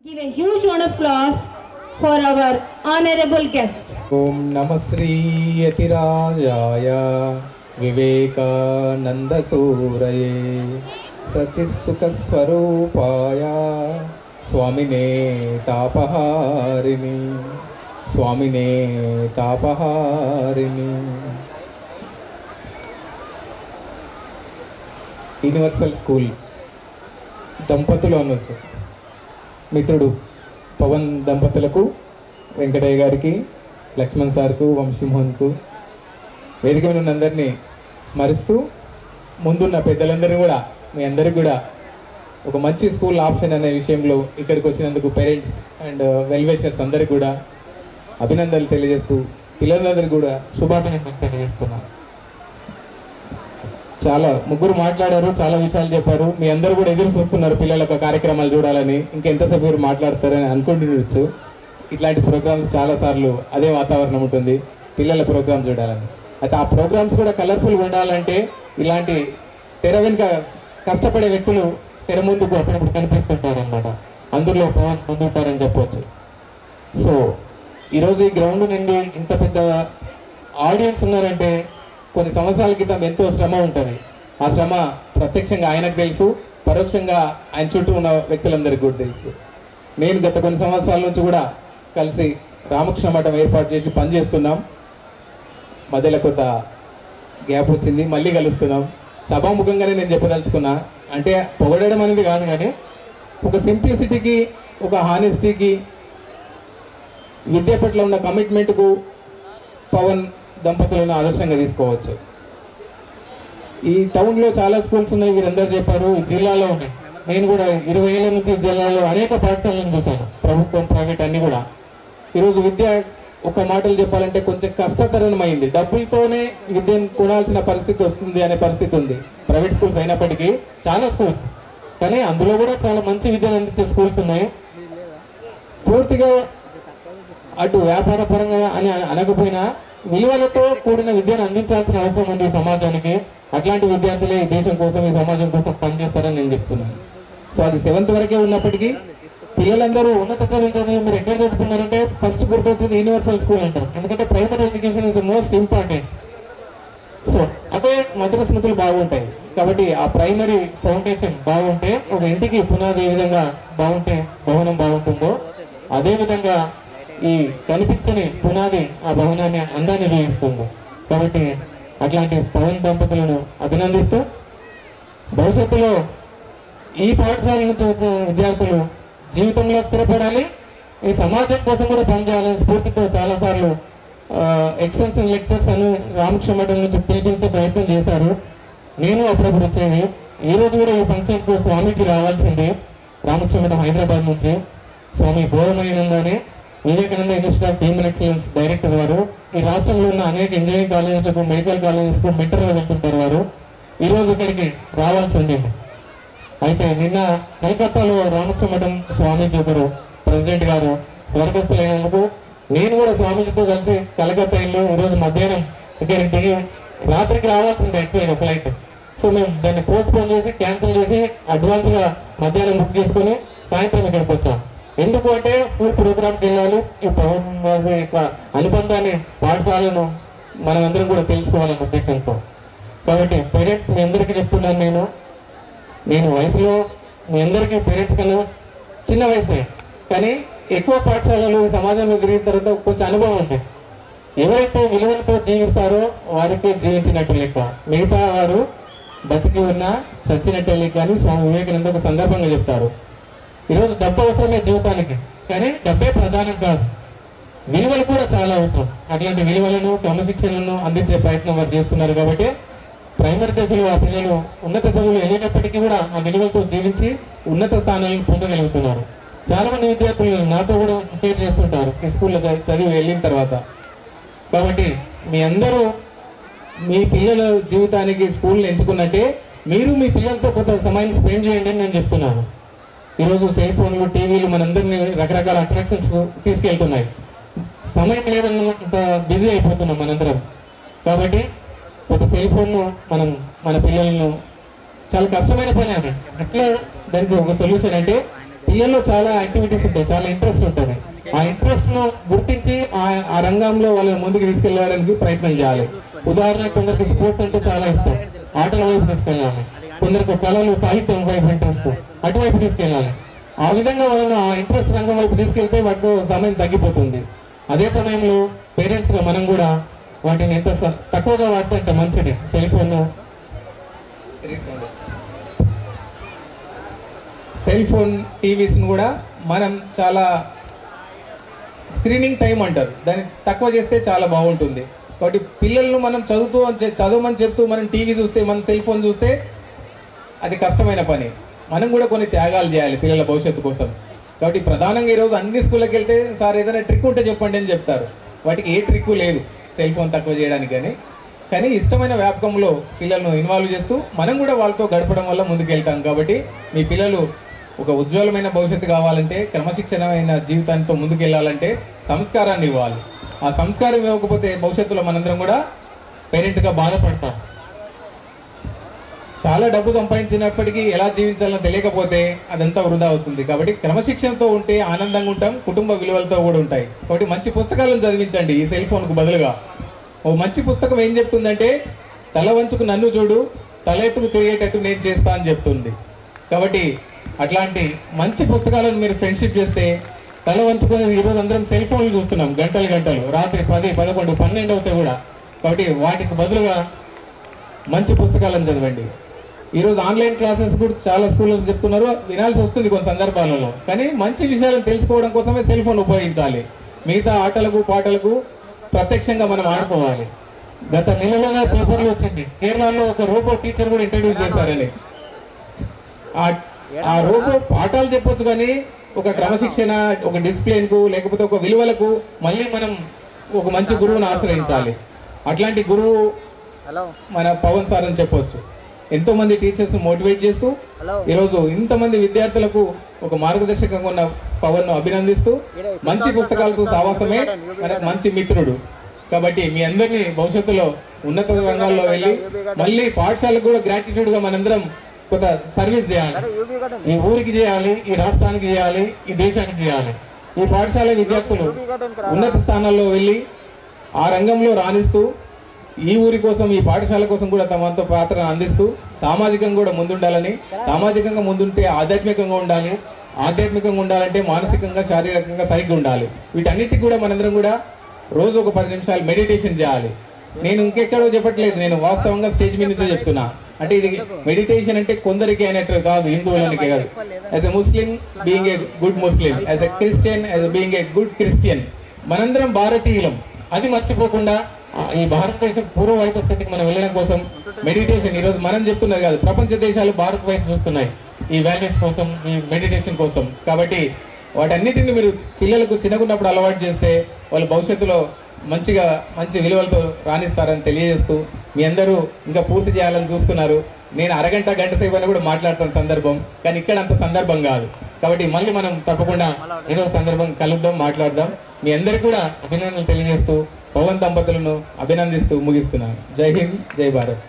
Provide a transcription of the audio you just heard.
Give a huge round of applause for our honorable guest. ఓం నమ శ్రీ యతిరాజాయ వివేకానందసూరయే సచిత్సుఖస్వరూపాయ స్వామినే తాపహారిణి స్వామినే తాపహారిణి. Universal school దంపతులు అనొచ్చు. మిత్రుడు పవన్ దంపతులకు, వెంకటయ్య గారికి, లక్ష్మణ్ సార్కు, వంశీమోహన్కు, వేదిక మీద ఉన్న అందరినీ స్మరిస్తూ ముందున్న పెద్దలందరినీ కూడా మీ అందరికీ కూడా ఒక మంచి స్కూల్ ఆప్షన్ అనే విషయంలో ఇక్కడికి వచ్చినందుకు పేరెంట్స్ అండ్ వెల్ విషర్స్ అందరికీ కూడా అభినందనలు తెలియజేస్తూ పిల్లలందరికీ కూడా శుభాకాంక్షలు తెలియజేస్తున్నాను. చాలా ముగ్గురు మాట్లాడారు, చాలా విషయాలు చెప్పారు. మీ అందరూ కూడా ఎదురు చూస్తున్నారు పిల్లల కార్యక్రమాలు చూడాలని, ఇంకెంతసేపు మీరు మాట్లాడతారని అనుకుంటుండొచ్చు. ఇట్లాంటి ప్రోగ్రామ్స్ చాలాసార్లు అదే వాతావరణం ఉంటుంది, పిల్లల ప్రోగ్రామ్ చూడాలని. అయితే ఆ ప్రోగ్రామ్స్ కూడా కలర్ఫుల్గా ఉండాలంటే ఇలాంటి తెర వెనుక కష్టపడే వ్యక్తులు తెర ముందుకు అప్పుడప్పుడు కనిపిస్తుంటారనమాట. అందులో ముందుంటారని చెప్పవచ్చు. సో ఈరోజు ఈ గ్రౌండ్ నుండి ఇంత పెద్ద ఆడియన్స్ ఉన్నారంటే కొన్ని సంవత్సరాల క్రితం ఎంతో శ్రమ ఉంటుంది. ఆ శ్రమ ప్రత్యక్షంగా ఆయనకు తెలుసు, పరోక్షంగా ఆయన చుట్టూ ఉన్న వ్యక్తులందరికీ కూడా తెలుసు. నేను గత కొన్ని సంవత్సరాల నుంచి కూడా కలిసి రామకృష్ణ మఠం ఏర్పాటు చేసి పనిచేస్తున్నాం. మధ్యలో కొత్త గ్యాప్ వచ్చింది, మళ్ళీ కలుస్తున్నాం. సభాముఖంగానే నేను చెప్పదలుచుకున్నా, అంటే పొగడడం అనేది కాదు, కానీ ఒక సింప్లిసిటీకి, ఒక హానెస్టీకి, విద్య పట్ల ఉన్న కమిట్మెంట్కు పవన్ దంపతులను ఆదర్శంగా తీసుకోవచ్చు. ఈ టౌన్లో చాలా స్కూల్స్ ఉన్నాయి, వీరందరూ చెప్పారు. ఈ జిల్లాలో ఉన్నాయి. నేను కూడా 20 ఏళ్ళ నుంచి జిల్లాలో అనేక పాఠశాలను చూశాను, ప్రభుత్వం, ప్రైవేట్ అన్ని కూడా. ఈరోజు విద్య ఒక మాటలు చెప్పాలంటే కొంచెం కష్టతరమైంది. డబ్బులతోనే విద్యను కొనాల్సిన పరిస్థితి వస్తుంది అనే పరిస్థితి ఉంది. ప్రైవేట్ స్కూల్స్ అయినప్పటికీ చాలా స్కూల్స్, కానీ అందులో కూడా చాలా మంచి విద్యను అందించే స్కూల్స్ ఉన్నాయి. పూర్తిగా అటు వ్యాపార పరంగా అని అనకపోయినా విలువలతో కూడిన విద్యను అందించాల్సిన అవసరం ఉంది ఈ సమాజానికి. అట్లాంటి విద్యార్థులే ఈ దేశం కోసం, ఈ సమాజం కోసం పనిచేస్తారని నేను చెప్తున్నాను. సో అది 7th వరకే ఉన్నప్పటికీ పిల్లలందరూ ఉన్నత చదువుతుంది. మీరు ఎక్కడ చదువుకున్నారంటే ఫస్ట్ గుర్తొచ్చింది యూనివర్సల్ స్కూల్ అంటారు, ఎందుకంటే primary education is the most important. So అదే మధుర స్మృతులు బాగుంటాయి. కాబట్టి ఆ ప్రైమరీ ఫౌండేషన్ బాగుంటే, ఒక ఇంటికి పునాది ఏ విధంగా బాగుంటే భవనం బాగుంటుందో, అదేవిధంగా ఈ కనిపించని పునాది ఆ భవనాన్ని అందాన్ని చూపిస్తుంది. కాబట్టి అట్లాంటి పవన్ దంపతులను అభినందిస్తూ భవిష్యత్తులో ఈ పాఠశాల నుంచి విద్యార్థులు జీవితంలో స్థిరపడాలి, ఈ సమాజం కోసం కూడా పనిచేయాలని స్ఫూర్తితో చాలాసార్లు ఎక్స్టెన్షన్ లెక్చర్స్ అని రామకృష్ణ మఠం నుంచి పిలిపించే ప్రయత్నం చేశారు. నేను అప్పుడప్పుడు వచ్చేది. ఈరోజు కూడా ఈ ఫంక్షన్కు స్వామికి రావాల్సింది. రామకృష్ణ మఠం హైదరాబాద్ నుంచి స్వామి బోధమైనందని Vivekananda institute of human excellence director వారు ఈ రాష్ట్రంలో ఉన్న అనేక ఇంజనీరింగ్ కాలేజెస్కు, మెడికల్ కాలేజెస్కు మెంటర్గా వెళ్తుంటారు వారు. ఈరోజు ఇక్కడికి రావాల్సి ఉండింది. అయితే నిన్న కలకత్తాలో రామకృష్ణ మఠం స్వామీజీ ఒకరు ప్రెసిడెంట్ గారు స్వర్గస్థులైనందుకు నేను కూడా స్వామీజీతో కలిసి కలకత్తా వెళ్ళి ఈరోజు మధ్యాహ్నం ఇక్కడికి దిగి రాత్రికి రావాల్సింది ఎక్కువ ఫ్లైట్. సో మేము దాన్ని పోస్ట్పోన్ చేసి క్యాన్సిల్ చేసి అడ్వాన్స్గా మధ్యాహ్నం బుక్ చేసుకుని సాయంత్రం ఇక్కడికి వచ్చాం. ఎందుకు అంటే స్కూల్ ప్రోగ్రామ్కి వెళ్ళాలి, ఈ పవన్ యొక్క అనుబంధాన్ని, పాఠశాలను మనమందరం కూడా తెలుసుకోవాలని ఉద్దేశంతో. కాబట్టి పేరెంట్స్ మీ అందరికీ చెప్తున్నాను, నేను వయసులో మీ అందరికీ పేరెంట్స్ కన్నా చిన్న వయసే, కానీ ఎక్కువ పాఠశాలలు సమాజంలో తిరిగిన తర్వాత కొంచెం అనుభవం ఉంటుంది. ఎవరైతే విలువలతో జీవిస్తారో వారికి జీవించినట్టు లెక్క, మిగతా వారు బతికి ఉన్నా చచ్చినట్టే లెక్క అని స్వామి వివేకానంద ఒక సందర్భంగా చెప్తారు. ఈరోజు డబ్బు అవసరమే జీవితానికి, కానీ డబ్బే ప్రధానం కాదు, విలువలు కూడా చాలా అవసరం. అట్లాంటి విలువలను, క్రమశిక్షణను అందించే ప్రయత్నం వారు చేస్తున్నారు. కాబట్టి ప్రైమరీ దశలో ఆ పిల్లలు ఉన్నత చదువులు వెళ్ళినప్పటికీ కూడా ఆ విలువలతో జీవించి ఉన్నత స్థానాలను పొందగలుగుతున్నారు. చాలా మంది విద్యార్థులు నాతో కూడా షేర్ చేస్తుంటారు ఈ స్కూల్లో చదివి వెళ్ళిన తర్వాత. కాబట్టి మీ అందరూ మీ పిల్లల జీవితానికి స్కూల్ని ఎంచుకున్నట్టే మీరు మీ పిల్లలతో కొంత సమయాన్ని స్పెండ్ చేయండి అని నేను చెప్తున్నాను. ఈరోజు సెల్ ఫోన్లు, టీవీలు మనందరినీ రకరకాల అట్రాక్షన్స్ తీసుకెళ్తున్నాయి. సమయం లేదన్నంత బిజీ అయిపోతున్నాం మనందరం. కాబట్టి ఒక సెల్ ఫోన్ను మనం మన పిల్లలను చాలా కష్టమైన పని అది. అట్లా దానికి ఒక సొల్యూషన్ అంటే పిల్లల్లో చాలా యాక్టివిటీస్ ఉంటాయి, చాలా ఇంట్రెస్ట్ ఉంటుంది. ఆ ఇంట్రెస్ట్ ను గుర్తించి ఆ రంగంలో వాళ్ళని ముందుకు తీసుకెళ్ళడానికి ప్రయత్నం చేయాలి. ఉదాహరణకు కొందరికి స్పోర్ట్స్ అంటే చాలా ఇష్టం, ఆటల వైపు తీసుకెళ్ళాలి. కొందరికి కళలు, సాహిత్యం వైపు ఇంట్రెస్ట్, అటువైపు తీసుకెళ్ళాలి. ఆ విధంగా వాళ్ళని ఆ ఇంట్రెస్ట్ రంగం వైపు తీసుకెళ్తే వాటితో సమయం తగ్గిపోతుంది. అదే సమయంలో పేరెంట్స్ గా మనం కూడా వాటిని ఎంత తక్కువగా వాడితే అంత మంచిది. సెల్ ఫోన్ టీవీస్ కూడా మనం చాలా స్క్రీనింగ్ టైం అంటారు, దాన్ని తక్కువ చేస్తే చాలా బాగుంటుంది. కాబట్టి పిల్లలను మనం చదవమని చెప్తూ మనం టీవీ చూస్తే, మనం సెల్ ఫోన్ చూస్తే అది కష్టమైన పని. మనం కూడా కొన్ని త్యాగాలు చేయాలి పిల్లల భవిష్యత్తు కోసం. కాబట్టి ప్రధానంగా ఈరోజు అన్ని స్కూళ్ళకి వెళ్తే సార్ ఏదైనా ట్రిక్ ఉంటే చెప్పండి అని చెప్తారు. వాటికి ఏ ట్రిక్ లేదు సెల్ ఫోన్ తక్కువ చేయడానికి. కానీ ఇష్టమైన వ్యాపకంలో పిల్లలను ఇన్వాల్వ్ చేస్తూ మనం కూడా వాళ్ళతో గడపడం వల్ల ముందుకు వెళ్తాం. కాబట్టి మీ పిల్లలు ఒక ఉజ్వలమైన భవిష్యత్తు కావాలంటే, క్రమశిక్షణమైన జీవితాంతో ముందుకు వెళ్ళాలంటే సంస్కారాన్ని ఇవ్వాలి. ఆ సంస్కారం ఇవ్వకపోతే భవిష్యత్తులో మనందరం కూడా పేరెంట్గా బాధపడతాం. చాలా డబ్బు సంపాదించినప్పటికీ ఎలా జీవించాలో తెలియకపోతే అదంతా వృధా అవుతుంది. కాబట్టి క్రమశిక్షణతో ఉంటే ఆనందంగా ఉంటాం, కుటుంబ విలువలతో కూడా ఉంటాయి. కాబట్టి మంచి పుస్తకాలను చదివించండి ఈ సెల్ ఫోన్కు బదులుగా. ఓ మంచి పుస్తకం ఏం చెప్తుందంటే, తల వంచుకు నన్ను చూడు, తల ఎత్తుకు తిరిగేటట్టు నేను చేస్తా అని చెప్తుంది. కాబట్టి అట్లాంటి మంచి పుస్తకాలను మీరు ఫ్రెండ్షిప్ చేస్తే, తల వంచుకొని ఈరోజు అందరం సెల్ ఫోన్లు చూస్తున్నాం గంటలు గంటలు, రాత్రి 10, 11, 12 అవుతాయి కూడా. కాబట్టి వాటికి బదులుగా మంచి పుస్తకాలను చదవండి. ఈరోజు ఆన్లైన్ క్లాసెస్ కూడా చాలా స్కూల్స్ చెప్తున్నారు, వినాల్సి వస్తుంది కొన్ని సందర్భాలలో. కానీ మంచి విషయాలను తెలుసుకోవడం కోసమే సెల్ ఫోన్ ఉపయోగించాలి. మిగతా ఆటలకు పాటలకు ప్రత్యక్షంగా మనం ఆడుకోవాలి. గత నెలలోనే పేపర్లు వచ్చింది, కేరళలో ఒక రోబో టీచర్ కూడా ఇంట్రడ్యూస్ చేశారని. ఆ రోబో పాఠాలు చెప్పొచ్చు, కానీ ఒక క్రమశిక్షణ, ఒక డిసిప్లిన్కు, లేకపోతే ఒక విలువలకు మళ్ళీ మనం ఒక మంచి గురువును ఆశ్రయించాలి. అట్లాంటి గురువు మన పవన్ సార్ అని చెప్పొచ్చు. ఎంతో మంది టీచర్స్ మోటివేట్ చేస్తూ ఈరోజు ఇంతమంది విద్యార్థులకు ఒక మార్గదర్శకంగా ఉన్న పవన్ ను అభినందిస్తూ, మంచి పుస్తకాలతో సావాసమే మనకు మంచి మిత్రుడు. కాబట్టి మీ అందరినీ భవిష్యత్తులో ఉన్నత రంగాల్లో వెళ్ళి మళ్ళీ పాఠశాలకు కూడా గ్రాటిట్యూడ్ గా మనందరం కొంత సర్వీస్ చేయాలి. ఈ ఊరికి చేయాలి, ఈ రాష్ట్రానికి చేయాలి, ఈ దేశానికి చేయాలి. ఈ పాఠశాల విద్యార్థులు ఉన్నత స్థానాల్లో వెళ్ళి ఆ రంగంలో రాణిస్తూ ఈ ఊరి కోసం, ఈ పాఠశాల కోసం కూడా తమతో పాత్రను అందిస్తూ సామాజికంగా కూడా ముందుండాలని, సామాజికంగా ముందుంటే ఆధ్యాత్మికంగా ఉండాలి, ఆధ్యాత్మికంగా ఉండాలంటే మానసికంగా, శారీరకంగా సరిగ్గా ఉండాలి. వీటన్నిటికి కూడా మనందరం కూడా రోజు ఒక 10 నిమిషాలు మెడిటేషన్ చేయాలి. నేను ఇంకెక్కడో చెప్పట్లేదు, నేను వాస్తవంగా స్టేజ్ మీద నుంచో చెప్తున్నా. అంటే ఇది మెడిటేషన్ అంటే కొందరికి అయినట్టు కాదు, హిందువులకి కాదు. As a Muslim being a good Muslim, as a Christian being a good Christian, మనందరం భారతీయులం. అది మర్చిపోకుండా ఈ భారతదేశం పూర్వ వైపు స్థితికి మనం వెళ్ళడం కోసం మెడిటేషన్ ఈరోజు మనం చెప్తున్నది కాదు, ప్రపంచ దేశాలు భారత్ వైపు చూస్తున్నాయి ఈ వాల్యూస్ కోసం, ఈ మెడిటేషన్ కోసం. కాబట్టి వాటన్నిటిని మీరు పిల్లలకు చిన్నగున్నప్పుడు అలవాటు చేస్తే వాళ్ళు భవిష్యత్తులో మంచి విలువలతో రాణిస్తారని తెలియజేస్తూ, మీ అందరూ ఇంకా పూర్తి చేయాలని చూస్తున్నారు. నేను అరగంట గంట సేపు అని కూడా మాట్లాడుతున్న సందర్భం, కానీ ఇక్కడ అంత సందర్భం కాదు. కాబట్టి మళ్ళీ మనం తప్పకుండా ఏదో సందర్భం కలుద్దాం, మాట్లాడదాం. మీ అందరికీ కూడా అభినందనలు తెలియజేస్తూ పవన్ దంపతులను అభినందిస్తూ ముగిస్తున్నాను. జై హింద్, జై భారత్.